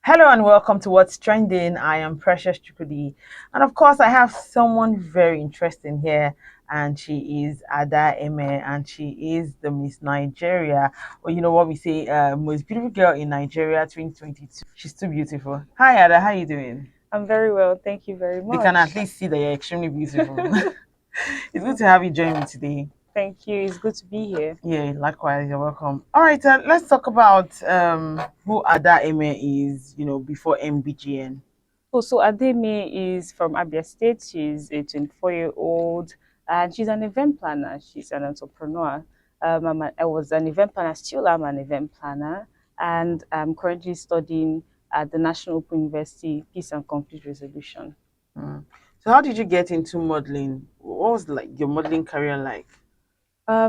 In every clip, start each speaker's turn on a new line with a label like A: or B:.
A: Hello and welcome to What's Trending. I am Precious Chukudi. And of course, I have someone very interesting here, and she is Ada Eme, and she is the Miss Nigeria. Or you know what we say, most beautiful girl in Nigeria 2022. She's too beautiful. Hi Ada, how you doing?
B: I'm very well, thank you very
A: They can at
B: much.
A: least see that you're extremely beautiful. It's good to have you join me today.
B: Thank you. It's good to be here.
A: Yeah, likewise, you're welcome. All right, let's talk about who Ada Eme is, before MBGN.
B: Oh, so Ade Eme is from Abia State. She's a 24-year-old and she's an event planner. She's an entrepreneur. I was an event planner, still am an event planner, and I'm currently studying at the National Open University Peace and Conflict Resolution.
A: Mm. So how did you get into modeling? What was like your modeling career like?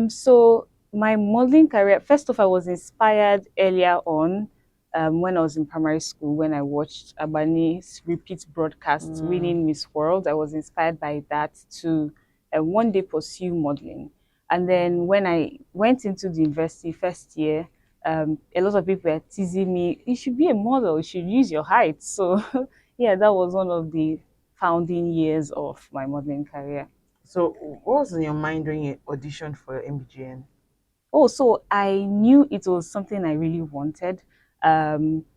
B: So my modeling career, first off, I was inspired earlier on when I was in primary school when I watched Abani's repeat broadcasts
A: Mm.
B: winning Miss World. I was inspired by that to one day pursue modeling. And then when I went into the university first year, a lot of people were teasing me, you should be a model, you should use your height. So yeah, that was one of the founding years of my modeling career.
A: So what was in your mind during your audition for MBGN?
B: Oh, so I knew it was something I really wanted.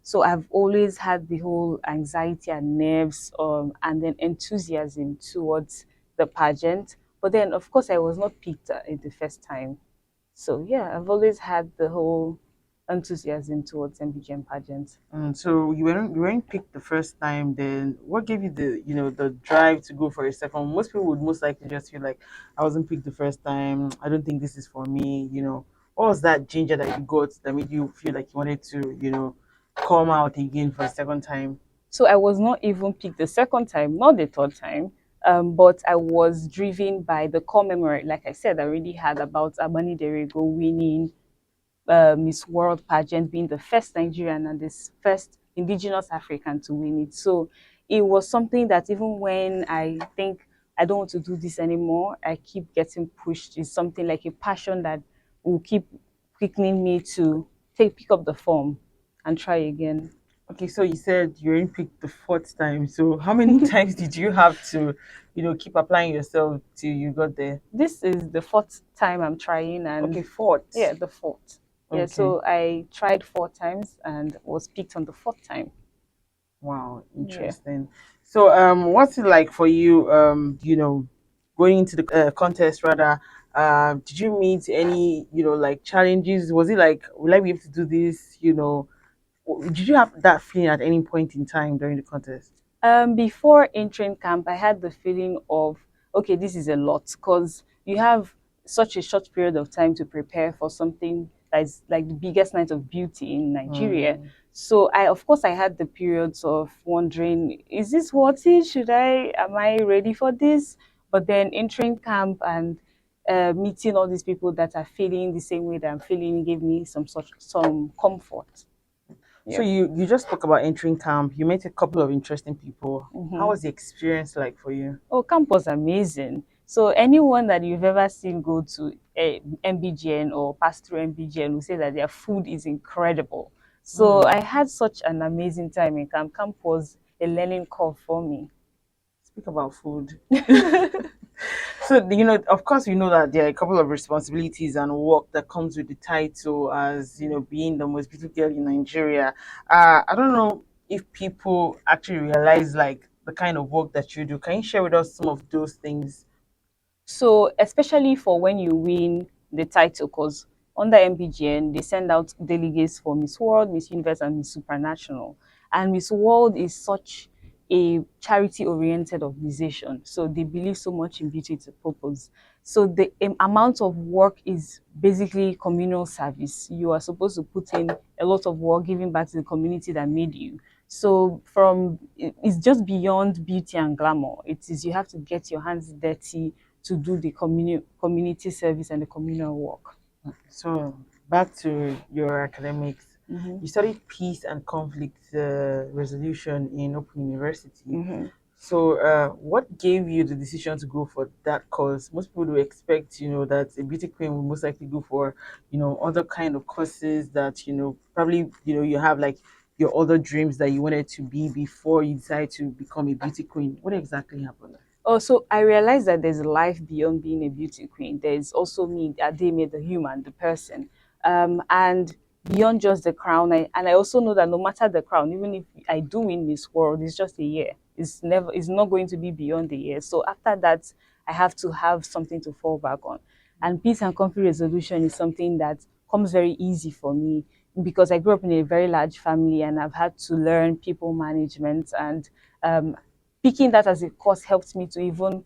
B: So I've always had the whole anxiety and nerves, and then enthusiasm towards the pageant. But then, of course, I was not picked in the first time. So yeah, I've always had the whole enthusiasm towards MBGM pageant.
A: So you weren't picked the first time. Then what gave you the drive to go for a second? Most people would most likely just feel like I wasn't picked the first time. I don't think this is for me. What was that ginger that you got that made you feel like you wanted to come out again for a second time?
B: So I was not even picked the second time, not the third time. But I was driven by the core memory, like I said, I already had about Abani Derego winning Miss World pageant, being the first Nigerian and this first indigenous African to win it. So it was something that even when I think I don't want to do this anymore, I keep getting pushed. It's something like a passion that will keep quickening me to pick up the form and try again.
A: Okay, so you said you weren't picked the fourth time. So how many times did you have to, keep applying yourself till you got there?
B: This is the fourth time I'm trying,
A: Okay,
B: and
A: fourth.
B: yeah, the fourth. Yeah,
A: Okay.
B: so I tried 4 times and was picked on the fourth time.
A: Wow,
B: Yeah.
A: interesting. So, what's it like for you? Going into the contest rather. Did you meet any, like challenges? Was it like, will I be able to do this? Did you have that feeling at any point in time during the contest?
B: Before entering camp, I had the feeling of, okay, this is a lot because you have such a short period of time to prepare for something that is like the biggest night of beauty in Nigeria.
A: Mm.
B: So of course, I had the periods of wondering, is this worth it? Am I ready for this? But then entering camp and meeting all these people that are feeling the same way that I'm feeling gave me some comfort.
A: So
B: Yeah.
A: you just spoke about entering camp. You met a couple of interesting people. How
B: Mhm.
A: was the experience like for you?
B: Oh, camp was amazing. So anyone that you've ever seen go to MBGN or pass through MBGN will say that their food is incredible. So
A: Mm.
B: I had such an amazing time in camp. Camp was a learning curve for me.
A: Speak about food. So, of course, we know that there are a couple of responsibilities and work that comes with the title as, being the most beautiful girl in Nigeria. I don't know if people actually realize like the kind of work that you do. Can you share with us some of those things?
B: So especially for when you win the title, because under MBGN they send out delegates for Miss World, Miss Universe, and Miss Supranational. And Miss World is such a charity-oriented organization, so they believe so much in beauty to purpose. So the amount of work is basically communal service. You are supposed to put in a lot of work, giving back to the community that made you. So it's just beyond beauty and glamour. It is you have to get your hands dirty to do the community service and the communal work.
A: So back to your academics.
B: Mm-hmm.
A: You studied peace and conflict resolution in Open University.
B: Mm-hmm.
A: So, what gave you the decision to go for that course? Most people do expect, that a beauty queen will most likely go for, other kind of courses that, probably, you have like your other dreams that you wanted to be before you decide to become a beauty queen. What exactly happened?
B: Oh, so I realized that there's a life beyond being a beauty queen. There's also me, Ada Eme, the human, the person. And beyond just the crown, and I also know that no matter the crown, even if I do win Miss World, it's just a year. It's not going to be beyond the year. So after that, I have to have something to fall back on. And peace and conflict resolution is something that comes very easy for me because I grew up in a very large family and I've had to learn people management, and um, picking that as a course helped me to even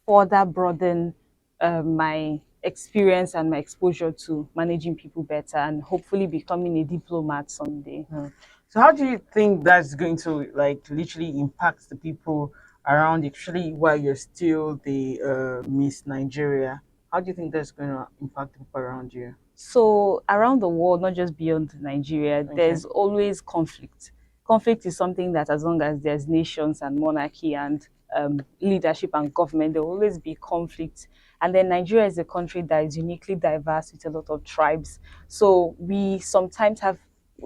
B: further broaden my experience and my exposure to managing people better and hopefully becoming a diplomat someday.
A: Hmm. So how do you think that's going to like literally impact the people around, you, especially while you're still the Miss Nigeria? How do you think that's going to impact the people around you?
B: So around the world, not just beyond Nigeria,
A: Okay.
B: there's always conflict. Conflict is something that as long as there's nations and monarchy and leadership and government, there will always be conflict. And then Nigeria is a country that is uniquely diverse with a lot of tribes. So we sometimes have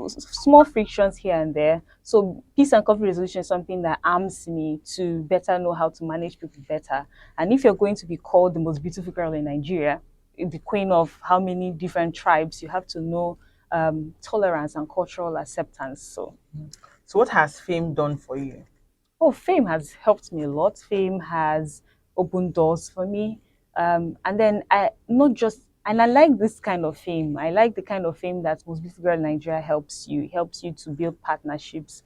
B: small frictions here and there. So peace and conflict resolution is something that arms me to better know how to manage people better. And if you're going to be called the most beautiful girl in Nigeria, the queen of how many different tribes, you have to know tolerance and cultural acceptance. So,
A: So what has fame done for you?
B: oh, fame has helped me a lot. Fame has opened doors for me. And then I not just and I like this kind of fame. I like the kind of fame that Most Beautiful Girl in Nigeria helps you. It helps you to build partnerships.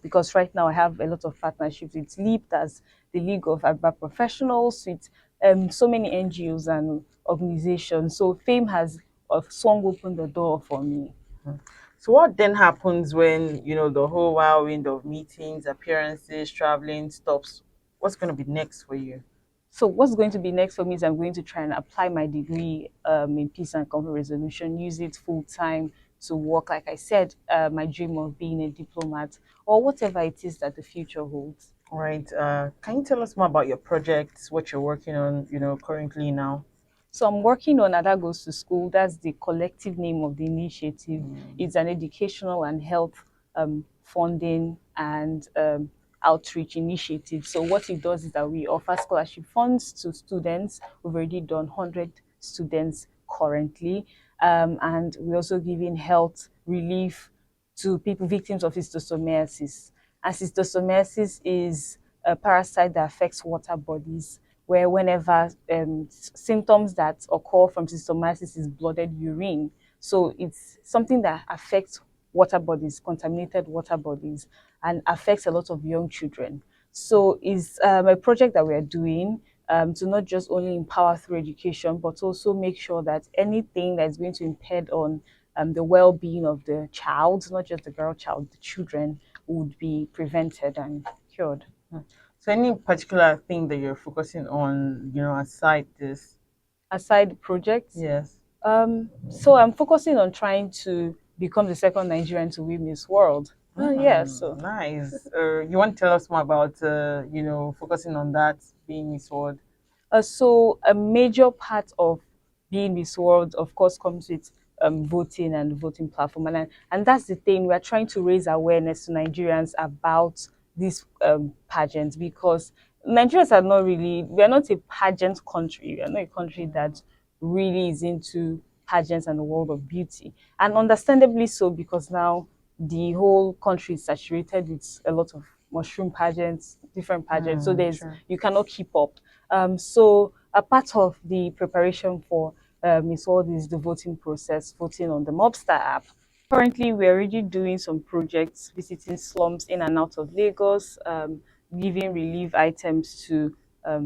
B: Because right now I have a lot of partnerships with LEAP, as the League of Agba Professionals, with so many NGOs and organizations. So fame has swung open the door for me.
A: Hmm. So what then happens when, the whole whirlwind of meetings, appearances, traveling stops? What's going to be next for you?
B: So what's going to be next for me is I'm going to try and apply my degree in peace and conflict resolution, use it full time to work, like I said, my dream of being a diplomat or whatever it is that the future holds.
A: All right. Can you tell us more about your projects, what you're working on, currently now?
B: So I'm working on Ada Goes to School. That's the collective name of the initiative.
A: Mm.
B: It's an educational and health funding and outreach initiative. So what it does is that we offer scholarship funds to students. We've already done 100 students currently. And we're also giving health relief to people victims of schistosomiasis. And schistosomiasis is a parasite that affects water bodies, where whenever symptoms that occur from schistosomiasis is blooded urine. So it's something that affects water bodies, contaminated water bodies, and affects a lot of young children. So it's a project that we're doing to not just only empower through education, but also make sure that anything that's going to impede on the well-being of the child, not just the girl child, the children, would be prevented and cured.
A: Mm. So any particular thing that you're focusing on, aside this?
B: Aside projects,
A: Yes.
B: so I'm focusing on trying to become the second Nigerian to win Miss World. Yeah, so
A: Nice. You want to tell us more about, focusing on that being Miss World?
B: So a major part of being Miss World, of course, comes with voting and the voting platform, and that's the thing. We're trying to raise awareness to Nigerians about these pageants because Nigerians are not really. We are not a pageant country. We are not a country that really is into pageants and the world of beauty, and understandably so because now the whole country is saturated with a lot of mushroom pageants, different pageants. So there's
A: Sure.
B: you cannot keep up. So a part of the preparation for Miss World is the voting process, voting on the Mobster app. Currently, we're already doing some projects, visiting slums in and out of Lagos, giving relief items to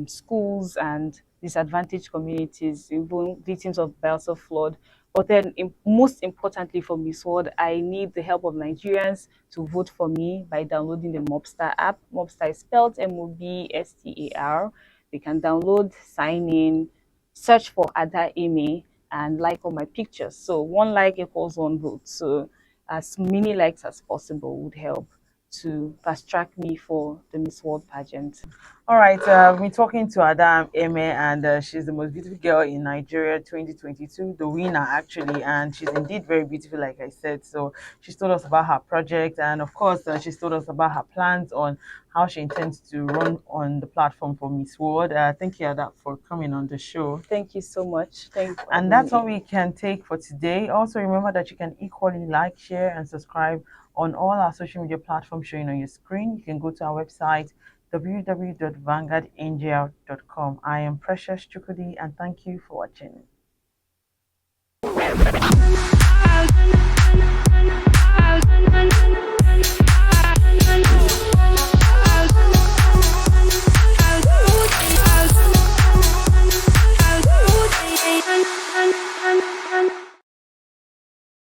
B: schools and disadvantaged communities, even victims of Bielsa flood. But then, most importantly for Miss World, I need the help of Nigerians to vote for me by downloading the Mobster app. Mobster is spelled Mobstar. They can download, sign in, search for Ada Eme, and like all my pictures. So one like equals one vote. So as many likes as possible would help to fast track me for the Miss World pageant.
A: All right, I've been talking to Ada Eme, and she's the most beautiful girl in Nigeria 2022, the winner actually, and she's indeed very beautiful, like I said. So she's told us about her project, and of course, she's told us about her plans on how she intends to run on the platform for Miss World. Thank you, Ada, for coming on the show.
B: Thank you so much. Thank you for
A: And
B: having
A: that's all
B: me.
A: we can take for today. Also, remember that you can equally like, share, and subscribe on all our social media platforms showing on your screen. You can go to our website, www.vanguardangel.com. I am Precious Chukudi, and thank you for watching.